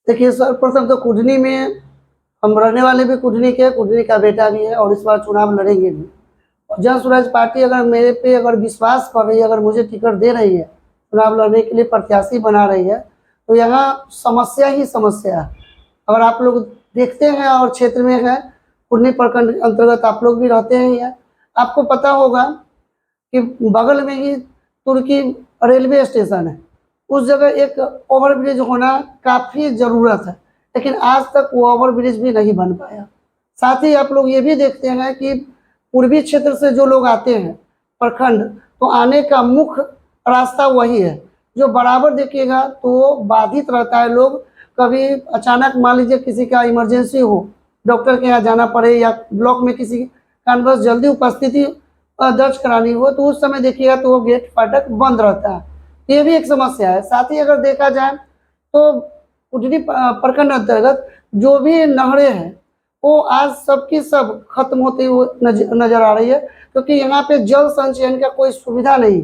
देखिए, सर्वप्रथम तो कुढ़नी में हम रहने वाले भी कुढ़नी के, कुढ़नी का बेटा भी है और इस बार चुनाव लड़ेंगे भी। और जन स्वराज पार्टी अगर मेरे पे अगर विश्वास कर रही है, अगर मुझे टिकट दे रही है, चुनाव लड़ने के लिए प्रत्याशी बना रही है, तो यहाँ समस्या ही समस्या है। अगर आप लोग देखते हैं और क्षेत्र में है, कुढ़नी प्रखंड अंतर्गत आप लोग भी रहते हैं यहाँ, आपको पता होगा कि बगल में ही तुर्की रेलवे स्टेशन है। उस जगह एक ओवरब्रिज होना काफ़ी ज़रूरत है, लेकिन आज तक वो ओवरब्रिज भी नहीं बन पाया। साथ ही आप लोग ये भी देखते हैं कि पूर्वी क्षेत्र से जो लोग आते हैं प्रखंड, तो आने का मुख्य रास्ता वही है, जो बराबर देखिएगा तो बाधित रहता है। लोग कभी अचानक मान लीजिए किसी का इमरजेंसी हो, डॉक्टर के यहाँ जाना पड़े या ब्लॉक में किसी कारणवश जल्दी उपस्थिति दर्ज करानी हो, तो उस समय देखिएगा तो वो गेट फाटक बंद रहता है। ये भी एक समस्या है। साथ ही अगर देखा जाए तो कुढ़नी प्रखंड अंतर्गत जो भी नहरें हैं वो आज सबकी सब खत्म होती हुई नजर आ रही है, क्योंकि यहाँ पे जल संचयन का कोई सुविधा नहीं।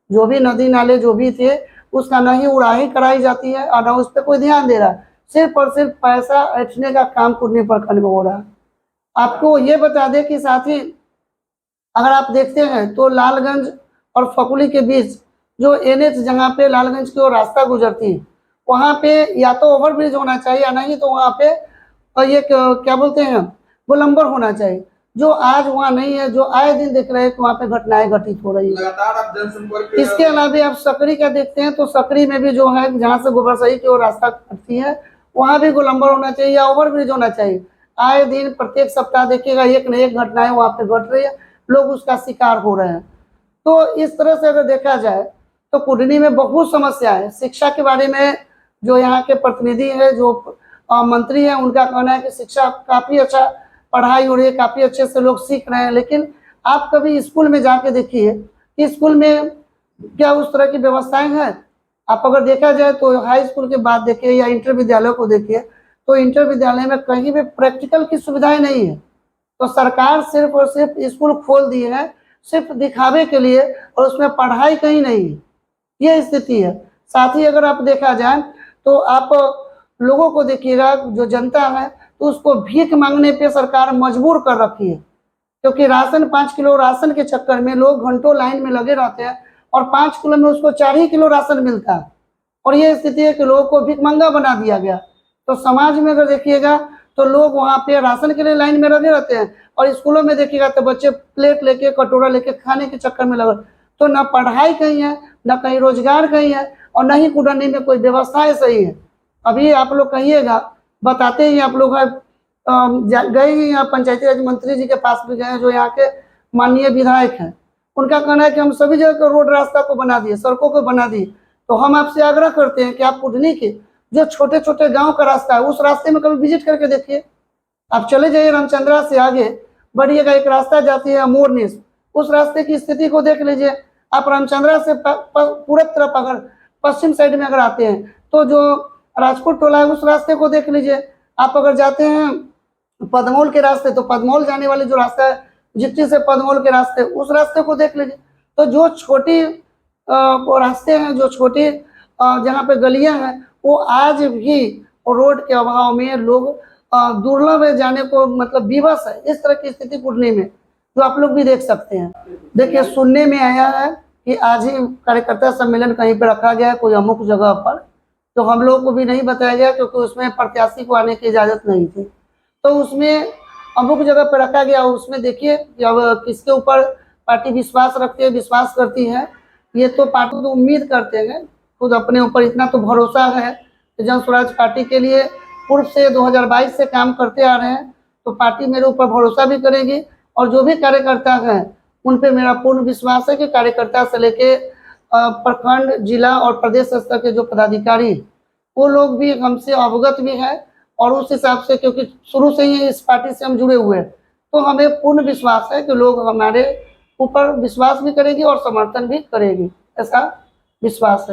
जो भी नदी नाले जो भी थे उसका न ही उड़ाही कराई जाती है और न उस पर कोई ध्यान दे रहा है। सिर्फ और सिर्फ पैसा ऐंठने का काम कुढ़नी प्रखंड में हो रहा है। आपको ये बता दें कि साथ ही अगर आप देखते हैं तो लालगंज और फकुली के बीच जो NH जहाँ पे लालगंज की ओर रास्ता गुजरती है, वहाँ पे या तो ओवरब्रिज होना चाहिए या नहीं तो वहाँ पे ये क्या बोलते हैं गोलंबर होना चाहिए, जो आज वहाँ नहीं है। जो आए दिन देख रहे हैं कि वहाँ पे घटनाएं घटित हो रही है। इसके अलावा आप सकरी का देखते हैं तो सकरी में भी जो है जहाँ से गोबरसही की ओर रास्ता कटती है वहाँ भी गोलंबर होना चाहिए या ओवरब्रिज होना चाहिए। आए दिन प्रत्येक सप्ताह देखिएगा एक न एक घटनाएं वहाँ पे घट रही है, लोग उसका शिकार हो रहे हैं। तो इस तरह से अगर देखा जाए तो कुढ़नी में बहुत समस्या है। शिक्षा के बारे में जो यहाँ के प्रतिनिधि हैं, जो मंत्री हैं, उनका कहना है कि शिक्षा काफ़ी अच्छा पढ़ाई हो रही है, काफ़ी अच्छे से लोग सीख रहे हैं। लेकिन आप कभी स्कूल में जाके देखिए कि स्कूल में क्या उस तरह की व्यवस्थाएं हैं। आप अगर देखा जाए तो हाई स्कूल के बाद देखिए या इंटर विद्यालय को देखिए तो इंटर विद्यालय में कहीं भी प्रैक्टिकल की सुविधाएं नहीं है। तो सरकार सिर्फ और सिर्फ स्कूल खोल दिए हैं सिर्फ दिखावे के लिए, और उसमें पढ़ाई कहीं नहीं है। ये स्थिति है। साथ ही अगर आप देखा जाए तो आप लोगों को देखिएगा, जो जनता है तो उसको भीख मांगने पे सरकार मजबूर कर रखी है, क्योंकि राशन 5 किलो राशन के चक्कर में लोग घंटों लाइन में लगे रहते हैं और 5 किलो में उसको 4 ही किलो राशन मिलता है। और ये स्थिति है कि लोगों को भिखमंगा बना दिया गया। तो समाज में अगर देखिएगा तो लोग वहाँ पे राशन के लिए लाइन में लगे रहते हैं और स्कूलों में देखिएगा तो बच्चे प्लेट लेके कटोरा लेके खाने के चक्कर में लगे। तो न पढ़ाई कहीं है, न कहीं रोजगार कहीं है, और न ही कुढ़नी में कोई व्यवस्थाएं सही है। अभी आप लोग कहिएगा, बताते ही आप लोग गए ही यहाँ पंचायती राज मंत्री जी के पास भी गए, जो यहाँ के माननीय विधायक हैं। उनका कहना है कि हम सभी जगह को रोड रास्ता को बना दिए, सड़कों को बना दिए। तो हम आपसे आग्रह करते हैं कि आप कुढ़नी के जो छोटे छोटे गांव का रास्ता है उस रास्ते में कभी विजिट करके देखिए। आप चले जाइए रामचंद्रा से आगे बढ़िएगा, एक रास्ता जाती है मोरनीस, उस रास्ते की स्थिति को देख लीजिए। आप रामचंद्रा से पूरब तरफ अगर पश्चिम साइड में अगर आते हैं तो जो राजपूत टोला है उस रास्ते को देख लीजिए। आप अगर जाते हैं पदमौल के रास्ते तो पदमौल जाने वाले जो रास्ता है जिट्टी से पदमौल के रास्ते, उस रास्ते को देख लीजिए। तो जो छोटी रास्ते हैं, जो छोटी जहाँ पे गलियां हैं, वो आज भी रोड के अभाव में लोग दुर्लभ है जाने को, मतलब विवश है। इस तरह की स्थिति कुढ़नी में जो आप लोग भी देख सकते हैं। देखिए, सुनने में आया है कि आज ही कार्यकर्ता सम्मेलन कहीं पर रखा गया है कोई अमुक जगह पर, तो हम लोगों को भी नहीं बताया गया क्योंकि उसमें प्रत्याशी को आने की इजाज़त नहीं थी। तो उसमें अमुक जगह पर रखा गया, उसमें देखिए अब किसके ऊपर पार्टी विश्वास रखती है, विश्वास करती है, ये तो पार्टी तो उम्मीद करते हैं खुद अपने ऊपर। इतना तो भरोसा है कि जन स्वराज पार्टी के लिए पूर्व से 2022 से काम करते आ रहे हैं, तो पार्टी मेरे ऊपर भरोसा भी करेगी। और जो भी कार्यकर्ता हैं उन पे मेरा पूर्ण विश्वास है कि कार्यकर्ता से लेके प्रखंड, जिला और प्रदेश स्तर के जो पदाधिकारी वो लोग भी हमसे अवगत भी हैं, और उस हिसाब से क्योंकि शुरू से ही इस पार्टी से हम जुड़े हुए हैं, तो हमें पूर्ण विश्वास है कि लोग हमारे ऊपर विश्वास भी करेंगे और समर्थन भी करेंगे, ऐसा विश्वास है।